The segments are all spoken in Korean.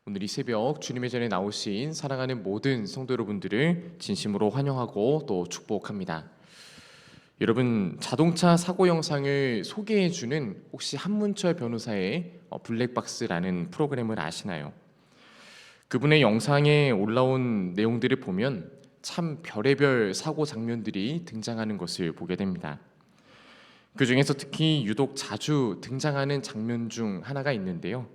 오늘 이 새벽 주님의 전에 나오신 사랑하는 모든 성도 여러분들을 진심으로 환영하고 또 축복합니다. 여러분, 자동차 사고 영상을 소개해주는 혹시 한문철 변호사의 블랙박스라는 프로그램을 아시나요? 그분의 영상에 올라온 내용들을 보면 참 별의별 사고 장면들이 등장하는 것을 보게 됩니다. 그 중에서 특히 유독 자주 등장하는 장면 중 하나가 있는데요.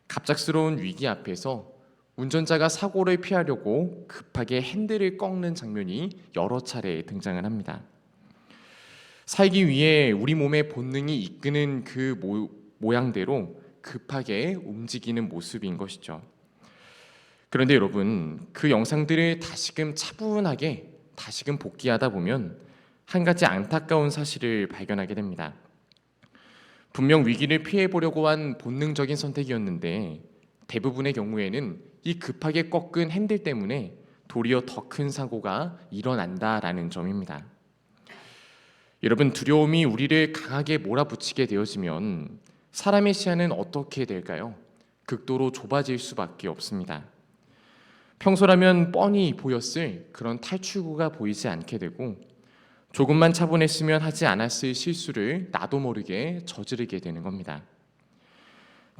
갑작스러운 위기 앞에서 운전자가 사고를 피하려고 급하게 핸들을 꺾는 장면이 여러 차례 등장을 합니다. 살기 위해 우리 몸의 본능이 이끄는 그 모양대로 급하게 움직이는 모습인 것이죠. 그런데 여러분, 그 영상들을 다시금 차분하게 다시금 복귀하다 보면 한 가지 안타까운 사실을 발견하게 됩니다. 분명 위기를 피해보려고 한 본능적인 선택이었는데 대부분의 경우에는 이 급하게 꺾은 핸들 때문에 도리어 더 큰 사고가 일어난다라는 점입니다. 여러분, 두려움이 우리를 강하게 몰아붙이게 되어지면 사람의 시야는 어떻게 될까요? 극도로 좁아질 수밖에 없습니다. 평소라면 뻔히 보였을 그런 탈출구가 보이지 않게 되고 조금만 차분했으면 하지 않았을 실수를 나도 모르게 저지르게 되는 겁니다.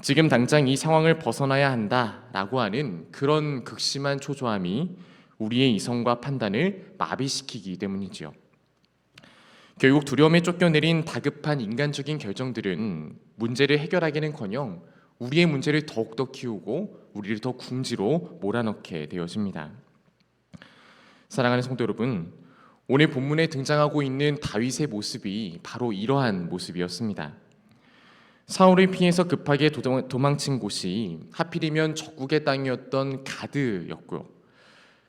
지금 당장 이 상황을 벗어나야 한다라고 하는 그런 극심한 초조함이 우리의 이성과 판단을 마비시키기 때문이지요. 결국 두려움에 쫓겨내린 다급한 인간적인 결정들은 문제를 해결하기는커녕 우리의 문제를 더욱더 키우고 우리를 더 궁지로 몰아넣게 되어집니다. 사랑하는 성도 여러분, 오늘 본문에 등장하고 있는 다윗의 모습이 바로 이러한 모습이었습니다. 사울을 피해서 급하게 도망친 곳이 하필이면 적국의 땅이었던 가드였고요.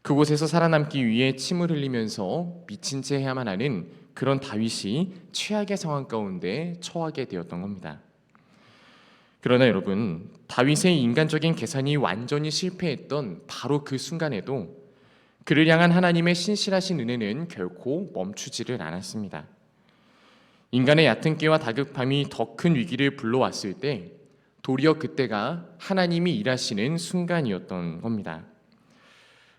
그곳에서 살아남기 위해 침을 흘리면서 미친 채 해야만 하는 그런 다윗이 최악의 상황 가운데 처하게 되었던 겁니다. 그러나 여러분, 다윗의 인간적인 계산이 완전히 실패했던 바로 그 순간에도 그를 향한 하나님의 신실하신 은혜는 결코 멈추지를 않았습니다. 인간의 얕은 깨와 다급함이 더 큰 위기를 불러왔을 때 도리어 그때가 하나님이 일하시는 순간이었던 겁니다.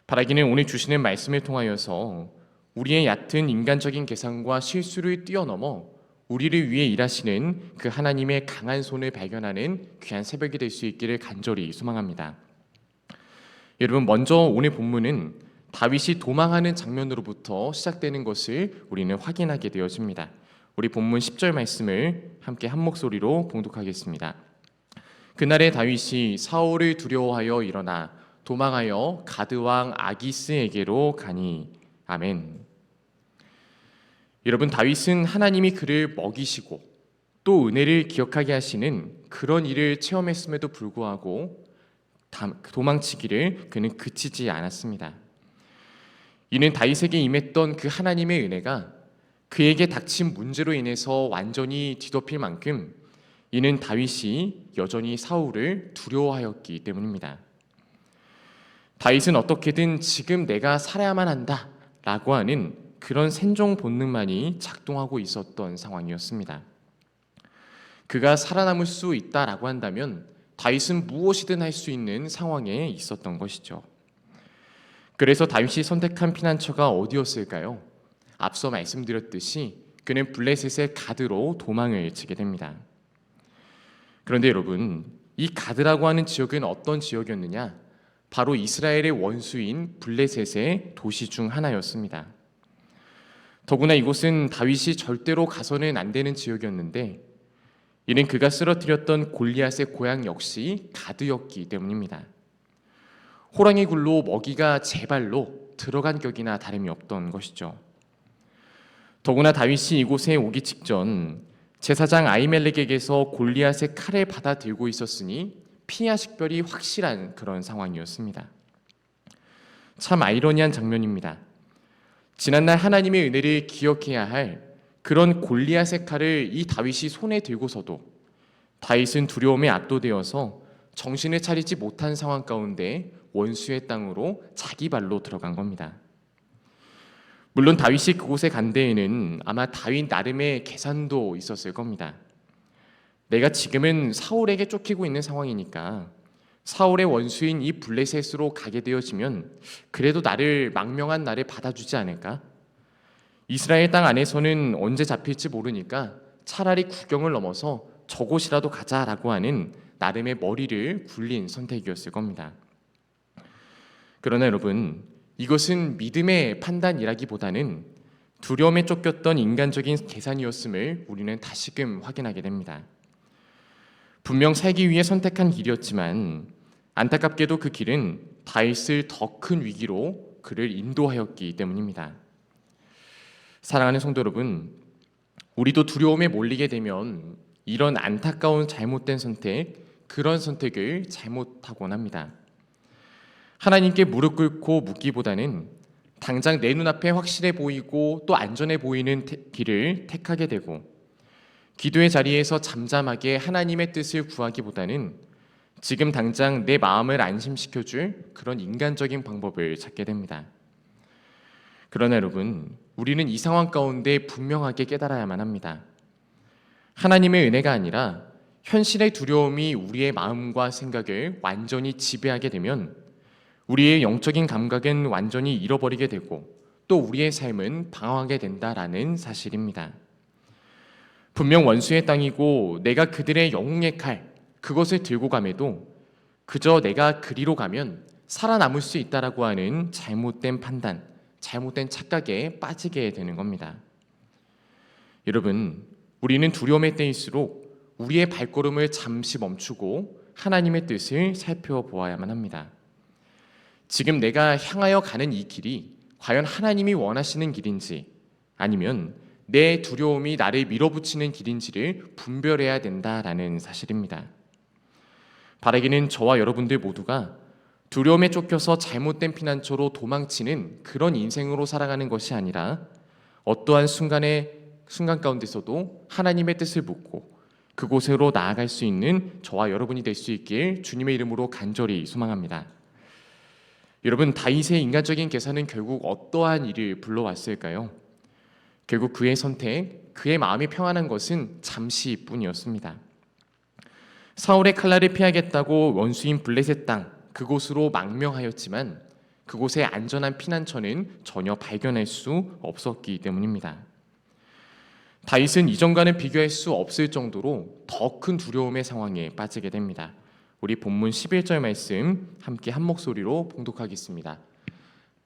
바라기는 오늘 주시는 말씀을 통하여서 우리의 얕은 인간적인 계산과 실수를 뛰어넘어 우리를 위해 일하시는 그 하나님의 강한 손을 발견하는 귀한 새벽이 될 수 있기를 간절히 소망합니다. 여러분, 먼저 오늘 본문은 다윗이 도망하는 장면으로부터 시작되는 것을 우리는 확인하게 되어집니다. 우리 본문 10절 말씀을 함께 한 목소리로 봉독하겠습니다. 그날에 다윗이 사울을 두려워하여 일어나 도망하여 가드왕 아기스에게로 가니. 아멘. 여러분, 다윗은 하나님이 그를 먹이시고 또 은혜를 기억하게 하시는 그런 일을 체험했음에도 불구하고 도망치기를 그는 그치지 않았습니다. 이는 다윗에게 임했던 그 하나님의 은혜가 그에게 닥친 문제로 인해서 완전히 뒤덮일 만큼 이는 다윗이 여전히 사울을 두려워하였기 때문입니다. 다윗은 어떻게든 지금 내가 살아야만 한다라고 하는 그런 생존 본능만이 작동하고 있었던 상황이었습니다. 그가 살아남을 수 있다라고 한다면 다윗은 무엇이든 할 수 있는 상황에 있었던 것이죠. 그래서 다윗이 선택한 피난처가 어디였을까요? 앞서 말씀드렸듯이 그는 블레셋의 가드로 도망을 치게 됩니다. 그런데 여러분, 이 가드라고 하는 지역은 어떤 지역이었느냐? 바로 이스라엘의 원수인 블레셋의 도시 중 하나였습니다. 더구나 이곳은 다윗이 절대로 가서는 안 되는 지역이었는데 이는 그가 쓰러뜨렸던 골리앗의 고향 역시 가드였기 때문입니다. 호랑이 굴로 먹이가 제 발로 들어간 격이나 다름이 없던 것이죠. 더구나 다윗이 이곳에 오기 직전 제사장 아히멜렉에게서 골리앗의 칼을 받아 들고 있었으니 피야 식별이 확실한 그런 상황이었습니다. 참 아이러니한 장면입니다. 지난날 하나님의 은혜를 기억해야 할 그런 골리앗의 칼을 이 다윗이 손에 들고서도 다윗은 두려움에 압도되어서 정신을 차리지 못한 상황 가운데 원수의 땅으로 자기 발로 들어간 겁니다. 물론 다윗이 그곳에 간 데에는 아마 다윗 나름의 계산도 있었을 겁니다. 내가 지금은 사울에게 쫓기고 있는 상황이니까 사울의 원수인 이 블레셋으로 가게 되어지면 그래도 나를 망명한 나를 받아주지 않을까? 이스라엘 땅 안에서는 언제 잡힐지 모르니까 차라리 국경을 넘어서 저곳이라도 가자라고 하는 나름의 머리를 굴린 선택이었을 겁니다. 그러나 여러분, 이것은 믿음의 판단이라기보다는 두려움에 쫓겼던 인간적인 계산이었음을 우리는 다시금 확인하게 됩니다. 분명 살기 위해 선택한 길이었지만 안타깝게도 그 길은 다윗을 더 큰 위기로 그를 인도하였기 때문입니다. 사랑하는 성도 여러분, 우리도 두려움에 몰리게 되면 이런 안타까운 잘못된 선택, 그런 선택을 잘못하곤 합니다. 하나님께 무릎 꿇고 묻기보다는 당장 내 눈앞에 확실해 보이고 또 안전해 보이는 길을 택하게 되고, 기도의 자리에서 잠잠하게 하나님의 뜻을 구하기보다는 지금 당장 내 마음을 안심시켜줄 그런 인간적인 방법을 찾게 됩니다. 그러나 여러분, 우리는 이 상황 가운데 분명하게 깨달아야만 합니다. 하나님의 은혜가 아니라 현실의 두려움이 우리의 마음과 생각을 완전히 지배하게 되면 우리의 영적인 감각은 완전히 잃어버리게 되고 또 우리의 삶은 방황하게 된다라는 사실입니다. 분명 원수의 땅이고 내가 그들의 영웅의 칼, 그것을 들고 감에도 그저 내가 그리로 가면 살아남을 수 있다라고 하는 잘못된 판단, 잘못된 착각에 빠지게 되는 겁니다. 여러분, 우리는 두려움의 때일수록 우리의 발걸음을 잠시 멈추고 하나님의 뜻을 살펴보아야만 합니다. 지금 내가 향하여 가는 이 길이 과연 하나님이 원하시는 길인지 아니면 내 두려움이 나를 밀어붙이는 길인지를 분별해야 된다라는 사실입니다. 바라기는 저와 여러분들 모두가 두려움에 쫓겨서 잘못된 피난처로 도망치는 그런 인생으로 살아가는 것이 아니라 어떠한 순간 가운데서도 하나님의 뜻을 묻고 그곳으로 나아갈 수 있는 저와 여러분이 될 수 있길 주님의 이름으로 간절히 소망합니다. 여러분, 다윗의 인간적인 계산은 결국 어떠한 일을 불러왔을까요? 결국 그의 선택, 그의 마음이 평안한 것은 잠시뿐이었습니다. 사울의 칼날을 피하겠다고 원수인 블레셋 땅 그곳으로 망명하였지만 그곳의 안전한 피난처는 전혀 발견할 수 없었기 때문입니다. 다윗은 이전과는 비교할 수 없을 정도로 더 큰 두려움의 상황에 빠지게 됩니다. 우리 본문 11절 말씀 함께 한 목소리로 봉독하겠습니다.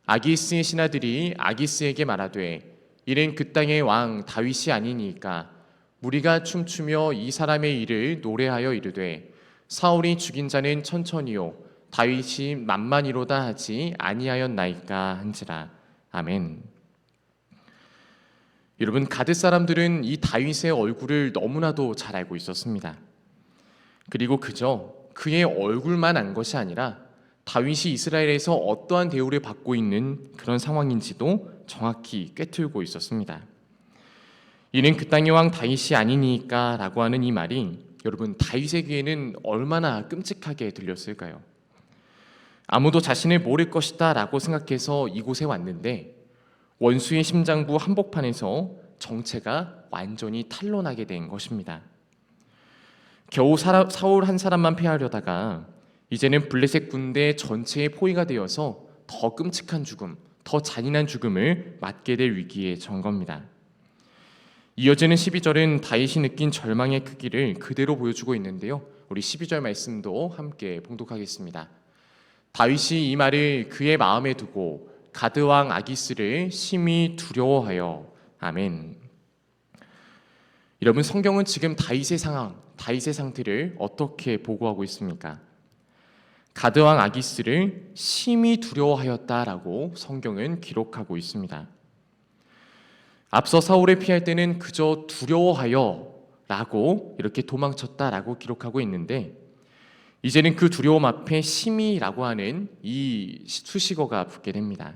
아기스의 신하들이 아기스에게 말하되 이는 그 땅의 왕 다윗이 아니니까 무리가 춤추며 이 사람의 일을 노래하여 이르되 사울이 죽인 자는 천천히요 다윗이 만만이로다 하지 아니하였나이까 한지라. 아멘. 여러분, 가드 사람들은 이 다윗의 얼굴을 너무나도 잘 알고 있었습니다. 그리고 그저 그의 얼굴만 안 것이 아니라 다윗이 이스라엘에서 어떠한 대우를 받고 있는 그런 상황인지도 정확히 꿰뚫고 있었습니다. 이는 그 땅의 왕 다윗이 아니니까 라고 하는 이 말이 여러분, 다윗의 귀에는 얼마나 끔찍하게 들렸을까요? 아무도 자신을 모를 것이다 라고 생각해서 이곳에 왔는데 원수의 심장부 한복판에서 정체가 완전히 탄로나게 된 것입니다. 겨우 사울 한 사람만 피하려다가 이제는 블레셋 군대 전체의 포위가 되어서 더 끔찍한 죽음, 더 잔인한 죽음을 맞게 될 위기에 처한 겁니다. 이어지는 12절은 다윗이 느낀 절망의 크기를 그대로 보여주고 있는데요. 우리 12절 말씀도 함께 봉독하겠습니다. 다윗이 이 말을 그의 마음에 두고 가드왕 아기스를 심히 두려워하여. 아멘. 여러분, 성경은 지금 다윗의 상황, 다윗의 상태를 어떻게 보고하고 있습니까? 가드왕 아기스를 심히 두려워하였다라고 성경은 기록하고 있습니다. 앞서 사울을 피할 때는 그저 두려워하여 라고 이렇게 도망쳤다라고 기록하고 있는데 이제는 그 두려움 앞에 심히라고 하는 이 수식어가 붙게 됩니다.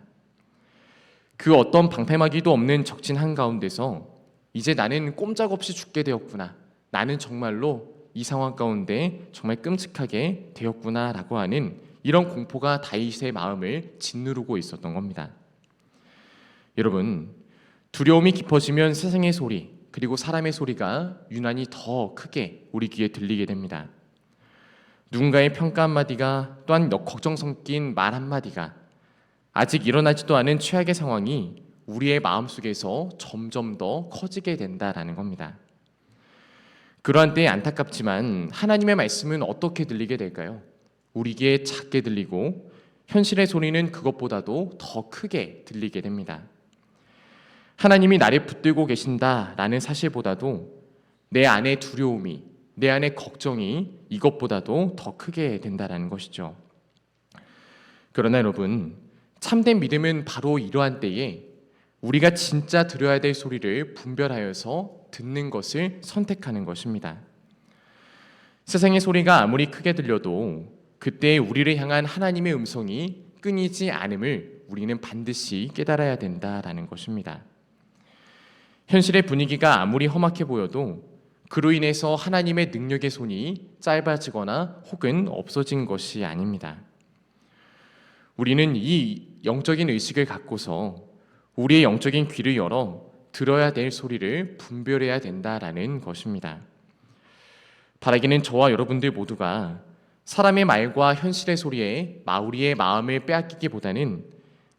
그 어떤 방패막이도 없는 적진 한가운데서 이제 나는 꼼짝없이 죽게 되었구나, 나는 정말로 이 상황 가운데 정말 끔찍하게 되었구나라고 하는 이런 공포가 다윗의 마음을 짓누르고 있었던 겁니다. 여러분, 두려움이 깊어지면 세상의 소리 그리고 사람의 소리가 유난히 더 크게 우리 귀에 들리게 됩니다. 누군가의 평가 한마디가, 또한 걱정 섞인 말 한마디가, 아직 일어나지도 않은 최악의 상황이 우리의 마음속에서 점점 더 커지게 된다라는 겁니다. 그러한 때에 안타깝지만 하나님의 말씀은 어떻게 들리게 될까요? 우리에게 작게 들리고 현실의 소리는 그것보다도 더 크게 들리게 됩니다. 하나님이 나를 붙들고 계신다라는 사실보다도 내 안의 두려움이, 내 안의 걱정이 이것보다도 더 크게 된다라는 것이죠. 그러나 여러분, 참된 믿음은 바로 이러한 때에 우리가 진짜 들어야 될 소리를 분별하여서 듣는 것을 선택하는 것입니다. 세상의 소리가 아무리 크게 들려도 그때 우리를 향한 하나님의 음성이 끊이지 않음을 우리는 반드시 깨달아야 된다라는 것입니다. 현실의 분위기가 아무리 험악해 보여도 그로 인해서 하나님의 능력의 손이 짧아지거나 혹은 없어진 것이 아닙니다. 우리는 이 영적인 의식을 갖고서 우리의 영적인 귀를 열어 들어야 될 소리를 분별해야 된다라는 것입니다. 바라기는 저와 여러분들 모두가 사람의 말과 현실의 소리에 우리의 마음을 빼앗기기보다는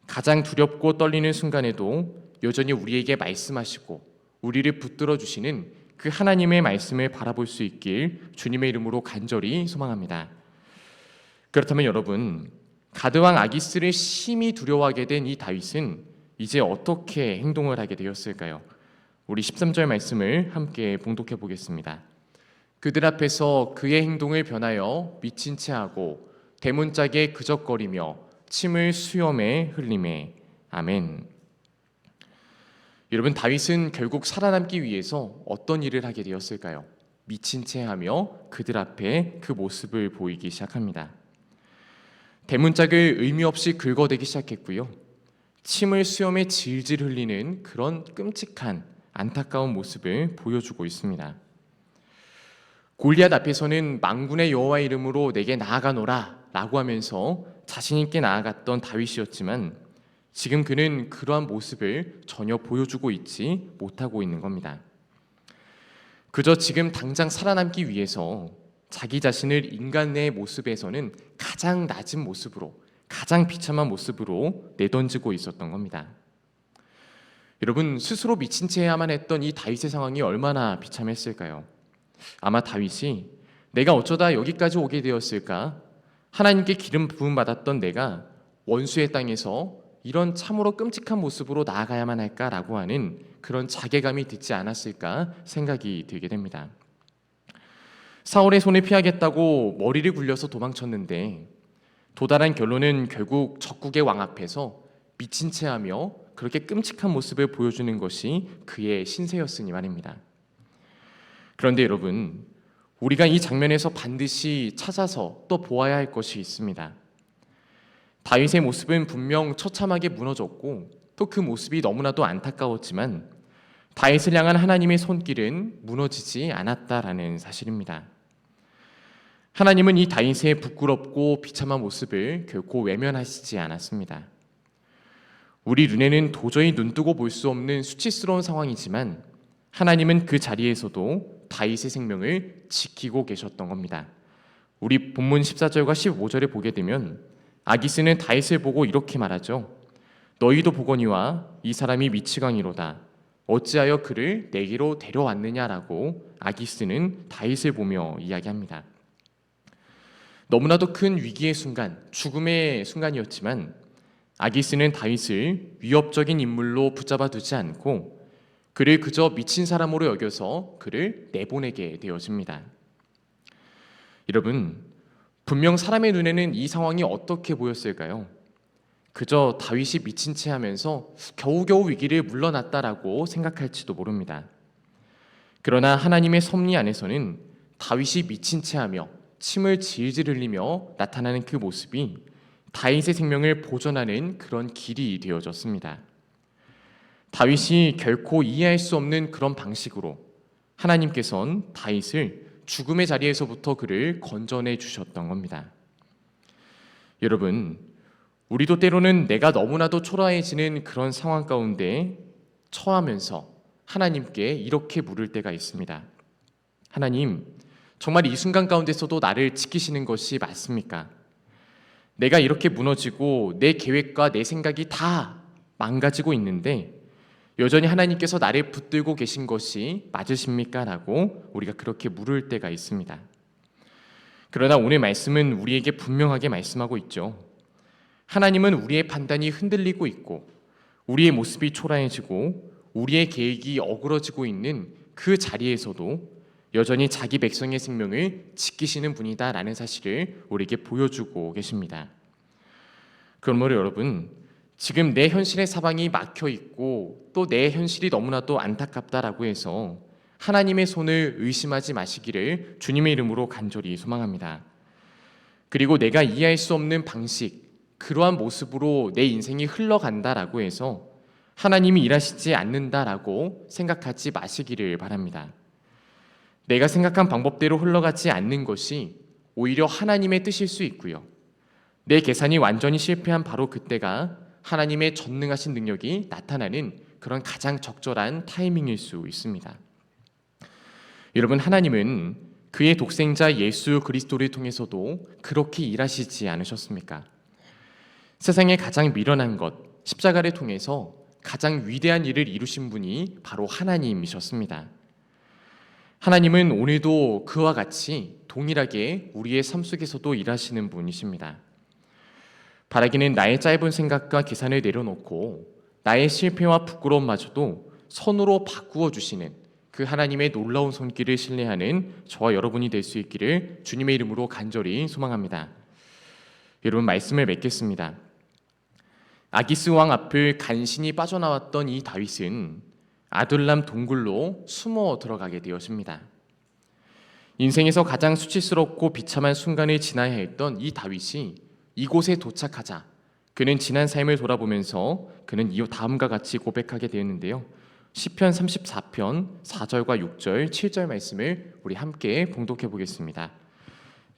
가장 두렵고 떨리는 순간에도 여전히 우리에게 말씀하시고 우리를 붙들어 주시는 그 하나님의 말씀을 바라볼 수 있길 주님의 이름으로 간절히 소망합니다. 그렇다면 여러분, 가드왕 아기스를 심히 두려워하게 된 이 다윗은 이제 어떻게 행동을 하게 되었을까요? 우리 13절 말씀을 함께 봉독해 보겠습니다. 그들 앞에서 그의 행동을 변하여 미친 채 하고 대문짝에 그적거리며 침을 수염에 흘리매. 아멘. 여러분, 다윗은 결국 살아남기 위해서 어떤 일을 하게 되었을까요? 미친 채 하며 그들 앞에 그 모습을 보이기 시작합니다. 대문짝을 의미 없이 긁어대기 시작했고요. 침을 수염에 질질 흘리는 그런 끔찍한 안타까운 모습을 보여주고 있습니다. 골리앗 앞에서는 만군의 여호와의 이름으로 내게 나아가노라 라고 하면서 자신 있게 나아갔던 다윗이었지만 지금 그는 그러한 모습을 전혀 보여주고 있지 못하고 있는 겁니다. 그저 지금 당장 살아남기 위해서 자기 자신을 인간의 모습에서는 가장 낮은 모습으로, 가장 비참한 모습으로 내던지고 있었던 겁니다. 여러분, 스스로 미친 채 해야만 했던 이 다윗의 상황이 얼마나 비참했을까요? 아마 다윗이 내가 어쩌다 여기까지 오게 되었을까? 하나님께 기름 부음 받았던 내가 원수의 땅에서 이런 참으로 끔찍한 모습으로 나아가야만 할까라고 하는 그런 자괴감이 듣지 않았을까 생각이 들게 됩니다. 사울의 손을 피하겠다고 머리를 굴려서 도망쳤는데 도달한 결론은 결국 적국의 왕 앞에서 미친 채 하며 그렇게 끔찍한 모습을 보여주는 것이 그의 신세였으니 말입니다. 그런데 여러분, 우리가 이 장면에서 반드시 찾아서 또 보아야 할 것이 있습니다. 다윗의 모습은 분명 처참하게 무너졌고 또 그 모습이 너무나도 안타까웠지만 다윗을 향한 하나님의 손길은 무너지지 않았다라는 사실입니다. 하나님은 이 다윗의 부끄럽고 비참한 모습을 결코 외면하시지 않았습니다. 우리 눈에는 도저히 눈뜨고 볼 수 없는 수치스러운 상황이지만 하나님은 그 자리에서도 다윗의 생명을 지키고 계셨던 겁니다. 우리 본문 14절과 15절에 보게 되면 아기스는 다윗을 보고 이렇게 말하죠. 너희도 보거니와 이 사람이 미치광이로다. 어찌하여 그를 내게로 데려왔느냐라고 아기스는 다윗을 보며 이야기합니다. 너무나도 큰 위기의 순간, 죽음의 순간이었지만 아기스는 다윗을 위협적인 인물로 붙잡아 두지 않고 그를 그저 미친 사람으로 여겨서 그를 내보내게 되어집니다. 여러분, 분명 사람의 눈에는 이 상황이 어떻게 보였을까요? 그저 다윗이 미친 채 하면서 겨우겨우 위기를 물러났다라고 생각할지도 모릅니다. 그러나 하나님의 섭리 안에서는 다윗이 미친 채 하며 침을 질질 흘리며 나타나는 그 모습이 다윗의 생명을 보존하는 그런 길이 되어졌습니다. 다윗이 결코 이해할 수 없는 그런 방식으로 하나님께서는 다윗을 죽음의 자리에서부터 그를 건져내 주셨던 겁니다. 여러분, 우리도 때로는 내가 너무나도 초라해지는 그런 상황 가운데 처하면서 하나님께 이렇게 물을 때가 있습니다. 하나님, 정말 이 순간 가운데서도 나를 지키시는 것이 맞습니까? 내가 이렇게 무너지고 내 계획과 내 생각이 다 망가지고 있는데 여전히 하나님께서 나를 붙들고 계신 것이 맞으십니까? 라고 우리가 그렇게 물을 때가 있습니다. 그러나 오늘 말씀은 우리에게 분명하게 말씀하고 있죠. 하나님은 우리의 판단이 흔들리고 있고 우리의 모습이 초라해지고 우리의 계획이 어그러지고 있는 그 자리에서도 여전히 자기 백성의 생명을 지키시는 분이다라는 사실을 우리에게 보여주고 계십니다. 그러므로 여러분, 지금 내 현실의 사방이 막혀 있고 또 내 현실이 너무나도 안타깝다라고 해서 하나님의 손을 의심하지 마시기를 주님의 이름으로 간절히 소망합니다. 그리고 내가 이해할 수 없는 방식, 그러한 모습으로 내 인생이 흘러간다라고 해서 하나님이 일하시지 않는다라고 생각하지 마시기를 바랍니다. 내가 생각한 방법대로 흘러가지 않는 것이 오히려 하나님의 뜻일 수 있고요. 내 계산이 완전히 실패한 바로 그때가 하나님의 전능하신 능력이 나타나는 그런 가장 적절한 타이밍일 수 있습니다. 여러분, 하나님은 그의 독생자 예수 그리스도를 통해서도 그렇게 일하시지 않으셨습니까? 세상에 가장 미련한 것, 십자가를 통해서 가장 위대한 일을 이루신 분이 바로 하나님이셨습니다. 하나님은 오늘도 그와 같이 동일하게 우리의 삶 속에서도 일하시는 분이십니다. 바라기는 나의 짧은 생각과 계산을 내려놓고 나의 실패와 부끄러움마저도 선으로 바꾸어 주시는 그 하나님의 놀라운 손길을 신뢰하는 저와 여러분이 될 수 있기를 주님의 이름으로 간절히 소망합니다. 여러분, 말씀을 맺겠습니다. 아기스 왕 앞을 간신히 빠져나왔던 이 다윗은 아둘람 동굴로 숨어 들어가게 되었습니다. 인생에서 가장 수치스럽고 비참한 순간을 지나야 했던 이 다윗이 이곳에 도착하자 그는 지난 삶을 돌아보면서 그는 이 다음과 같이 고백하게 되었는데요. 시편 34편 4절과 6절, 7절 말씀을 우리 함께 봉독해 보겠습니다.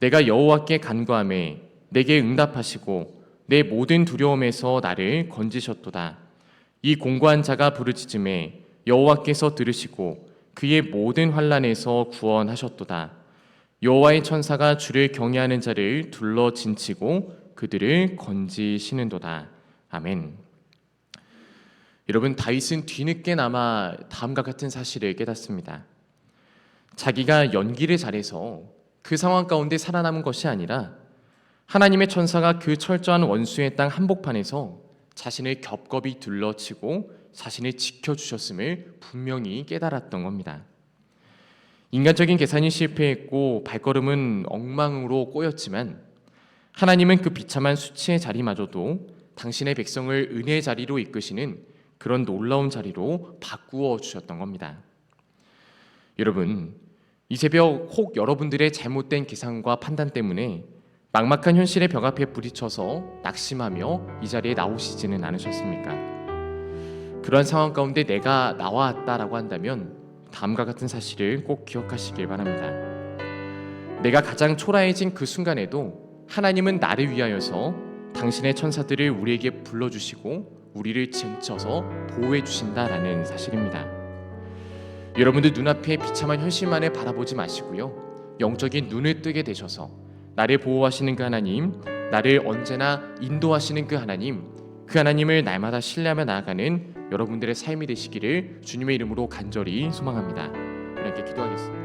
내가 여호와께 간구하매 내게 응답하시고 내 모든 두려움에서 나를 건지셨도다. 이 공고한 자가 부르짖음에 여호와께서 들으시고 그의 모든 환난에서 구원하셨도다. 여호와의 천사가 주를 경외하는 자를 둘러 진치고 그들을 건지시는도다. 아멘. 여러분, 다윗은 뒤늦게나마 다음과 같은 사실을 깨닫습니다. 자기가 연기를 잘해서 그 상황 가운데 살아남은 것이 아니라 하나님의 천사가 그 철저한 원수의 땅 한복판에서 자신을 겹겹이 둘러치고 자신을 지켜주셨음을 분명히 깨달았던 겁니다. 인간적인 계산이 실패했고 발걸음은 엉망으로 꼬였지만 하나님은 그 비참한 수치의 자리마저도 당신의 백성을 은혜의 자리로 이끄시는 그런 놀라운 자리로 바꾸어 주셨던 겁니다. 여러분, 이 새벽 혹 여러분들의 잘못된 계산과 판단 때문에 막막한 현실의 벽 앞에 부딪혀서 낙심하며 이 자리에 나오시지는 않으셨습니까? 그러한 상황 가운데 내가 나왔다라고 한다면 다음과 같은 사실을 꼭 기억하시길 바랍니다. 내가 가장 초라해진 그 순간에도 하나님은 나를 위하여서 당신의 천사들을 우리에게 불러주시고 우리를 쟁쳐서 보호해 주신다라는 사실입니다. 여러분들 눈앞에 비참한 현실만을 바라보지 마시고요, 영적인 눈을 뜨게 되셔서 나를 보호하시는 그 하나님, 나를 언제나 인도하시는 그 하나님을 날마다 신뢰하며 나아가는 여러분들의 삶이 되시기를 주님의 이름으로 간절히 소망합니다. 이렇게 기도하겠습니다.